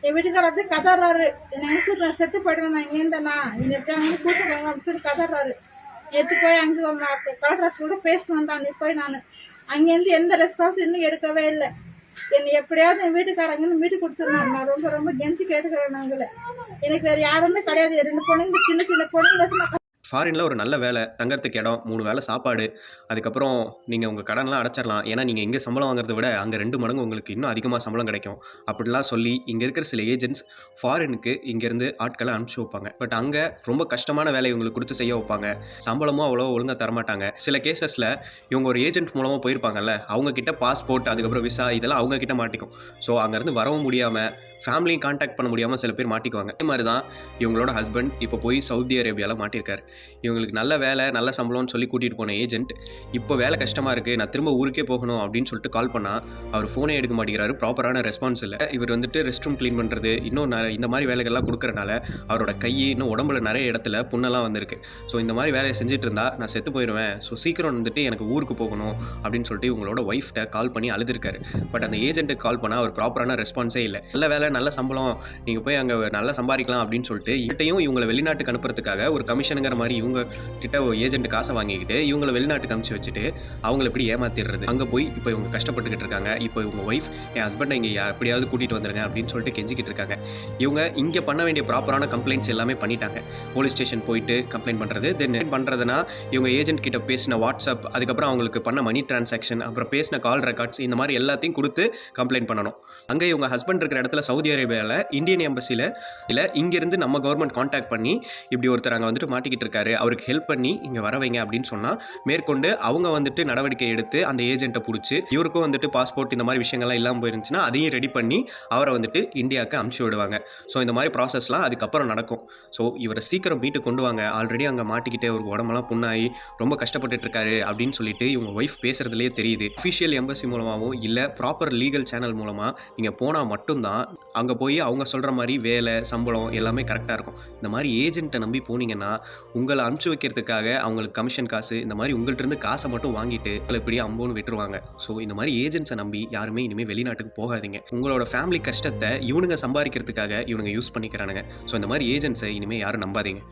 என் வீட்டுக்காரர் அப்படியே கதறாரு, என்னை நான் செத்து போயிடுவேன், நான் இங்கேருந்தேண்ணா இங்கே இருக்காங்கன்னு கூப்பிட்டு அப்படின்னு சொல்லி கதறாரு. நேற்று போய் அங்கே கலெக்டர் கூட பேசிட்டு வந்தான். அன்றைக்கி போய் நான் அங்கேருந்து எந்த ரெஸ்பான்ஸ் இன்னும் எடுக்கவே இல்லை. என்னை எப்படியாவது என் வீட்டுக்காரங்கன்னு மீட்டு கொடுத்துருந்தாங்க. நான் ரொம்ப ரொம்ப கெஞ்சி கேட்டுக்கிறேன். நாங்களே எனக்கு வேறு யாருமே கிடையாது. 2 பொண்ணுங்க, சின்ன சின்ன பொண்ணுங்க. ஃபாரினில் ஒரு நல்ல வேலை, தங்கறதுக்கு இடம், 3 வேளை சாப்பாடு, அதுக்கப்புறம் நீங்கள் உங்கள் கடன்லாம் அடைச்சிடலாம். ஏன்னா நீங்கள் இங்கே சம்பளம் வாங்குறத விட அங்கே 2 மடங்கு உங்களுக்கு இன்னும் அதிகமாக சம்பளம் கிடைக்கும் அப்படிலாம் சொல்லி இங்கே இருக்கிற சில ஏஜென்ட்ஸ் ஃபாரினுக்கு இங்கேருந்து ஆட்களை அனுப்பிச்சி வைப்பாங்க. பட் அங்கே ரொம்ப கஷ்டமான வேலையை உங்களுக்கு கொடுத்து செய்ய வைப்பாங்க. சம்பளமும் அவ்வளோ ஒழுங்காக தரமாட்டாங்க. சில கேசஸில் இவங்க ஒரு ஏஜென்ட் மூலமாக போயிருப்பாங்கல்ல, அவங்கக்கிட்ட பாஸ்போர்ட், அதுக்கப்புறம் விசா இதெல்லாம் அவங்கக்கிட்ட மாட்டிக்கும். ஸோ அங்கேருந்து வரவும் முடியாமல், ஃபேமிலியும் கான்டாக்ட் பண்ண முடியாமல் சில பேர் மாட்டிக்குவாங்க. இதே மாதிரி தான் இவங்களோட ஹஸ்பண்ட் இப்போ போய் சவுதி அரேபியாவில் மாட்டியிருக்காரு. இவங்களுக்கு நல்ல வேலை, நல்ல சம்பளம்னு சொல்லி கூட்டிகிட்டு போன ஏஜென்ட் இப்போ வேலை கஷ்டமாக இருக்குது, நான் திரும்ப ஊருக்கே போகணும் அப்படின்னு சொல்லிட்டு கால் பண்ணால் அவர் ஃபோனே எடுக்க மாட்டேங்கிறாரு. ப்ராப்பரான ரெஸ்பான்ஸ் இல்லை. இவர் வந்துட்டு ரெஸ்ட் ரூம் க்ளீன் பண்ணுறது, இன்னும் இந்த மாதிரி வேலைகள்லாம் கொடுக்குறனால அவரோட கை இன்னும் உடம்புல நிறைய இடத்துல புண்ணெல்லாம் வந்திருக்கு. ஸோ இந்த மாதிரி வேலையை செஞ்சுட்டு இருந்தா நான் செத்து போயிடுவேன், ஸோ சீக்கிரம் வந்துட்டு எனக்கு ஊருக்கு போகணும் அப்படின்னு சொல்லிட்டு இவங்களோட ஒய்ஃப்ட்ட கால் பண்ணி அழுதுருக்காரு. பட் அந்த ஏஜென்ட்டுக்கு கால் பண்ணால் அவர் ப்ராப்பரான ரெஸ்பான்ஸே இல்லை. நல்ல வேலை, நல்ல சம்பளம், நீங்கள் போய் அங்கே நல்லா சம்பாதிக்கலாம் அப்படின்னு சொல்லிட்டு இவட்டையும் இவங்களை வெளிநாட்டுக்கு அனுப்புறதுக்காக ஒரு கமிஷனுங்கிற மாதிரி இவங்க கிட்ட ஏஜென்ட் காசை வாங்கிக்கிட்டு இவங்களை வெளிநாட்டுக்கு அனுப்பிச்சு வச்சுட்டு அவங்கள எப்படி ஏமாத்திடுறது. அங்கே போய் இப்போ இவங்க கஷ்டப்பட்டுக்கிட்டு இருக்காங்க. இப்போ இவங்க ஒய்ஃப் என் ஹஸ்பண்டை இங்கே எப்படியாவது கூட்டிகிட்டு வந்துருங்க அப்படின்னு சொல்லிட்டு கெஞ்சிக்கிட்டு இருக்காங்க. இவங்க இங்கே பண்ண வேண்டிய ப்ராப்பரான கம்ப்ளைண்ட்ஸ் எல்லாமே பண்ணிட்டாங்க. போலீஸ் ஸ்டேஷன் போயிட்டு கம்ப்ளைண்ட் பண்ணுறது, தென் பண்ணுறதுனா இவங்க ஏஜென்ட் கிட்ட பேசின வாட்ஸ்அப், அதுக்கப்புறம் அவங்களுக்கு பண்ண மணி டிரான்சாக்ஷன், அப்புறம் பேசின கால் ரெக்கார்ட்ஸ், இந்த மாதிரி எல்லாத்தையும் கொடுத்து கம்ப்ளைண்ட் பண்ணணும். அங்கே இவங்க ஹஸ்பண்ட் இருக்கிற இடத்துல சவுதி அரேபியாவில் இந்தியன் எம்பசியில் இல்லை இங்கேருந்து நம்ம கவர்மெண்ட் கான்டாக்ட் பண்ணி இப்படி ஒருத்தர் அங்கே வந்துட்டு மாட்டிக்கிட்டு இருக்காரு, அவருக்கு ஹெல்ப் பண்ணி இங்கே வர வைங்க அப்படின்னு சொன்னால் மேற்கொண்டு அவங்க வந்துட்டு நடவடிக்கை எடுத்து அந்த ஏஜென்ட்டை பிடிச்சி இவருக்கும் வந்துட்டு பாஸ்போர்ட் இந்த மாதிரி விஷயங்கள்லாம் இல்லாமல் போயிருந்துச்சுன்னா அதையும் ரெடி பண்ணி அவரை வந்துட்டு இந்தியாவுக்கு அனுப்பிச்சி விடுவாங்க. ஸோ இந்த மாதிரி ப்ராசஸ்லாம் அதுக்கப்புறம் நடக்கும். ஸோ இவரை சீக்கிரம் மீட்டு கொண்டு வாங்க, ஆல்ரெடி அங்கே மாட்டிக்கிட்டு ஒரு உடம்பெல்லாம் புண்ணாகி ரொம்ப கஷ்டப்பட்டுட்டு இருக்காரு அப்படின்னு சொல்லிட்டு இவங்க ஒய்ஃப் பேசுறதுலேயே தெரியுது. அஃபிஷியல் எம்பசி மூலமாகவும் இல்லை ப்ராப்பர் லீகல் சேனல் மூலமாக நீங்கள் போனால் மட்டும்தான் அங்கே போய் அவங்க சொல்கிற மாதிரி வேலை, சம்பளம் எல்லாமே கரெக்டாக இருக்கும். இந்த மாதிரி ஏஜென்ட்டை நம்பி போனீங்கன்னா உங்களை அனுப்பிச்சி வைக்கிறதுக்காக அவங்களுக்கு கமிஷன் காசு, இந்த மாதிரி உங்கள்கிட்ட காசை மட்டும் வாங்கிட்டு இப்படி அம்போன்னு விட்டுருவாங்க. ஸோ இந்த மாதிரி ஏஜென்ட்ஸை நம்பி யாருமே இனிமேல் வெளிநாட்டுக்கு போகாதீங்க. உங்களோட ஃபேமிலி கஷ்டத்தை இவனுங்க சம்பாதிக்கிறதுக்காக இவனுங்க யூஸ் பண்ணிக்கிறானுங்க. ஸோ இந்த மாதிரி ஏஜென்ட்ஸை இனிமேல் யாரும் நம்பாதீங்க.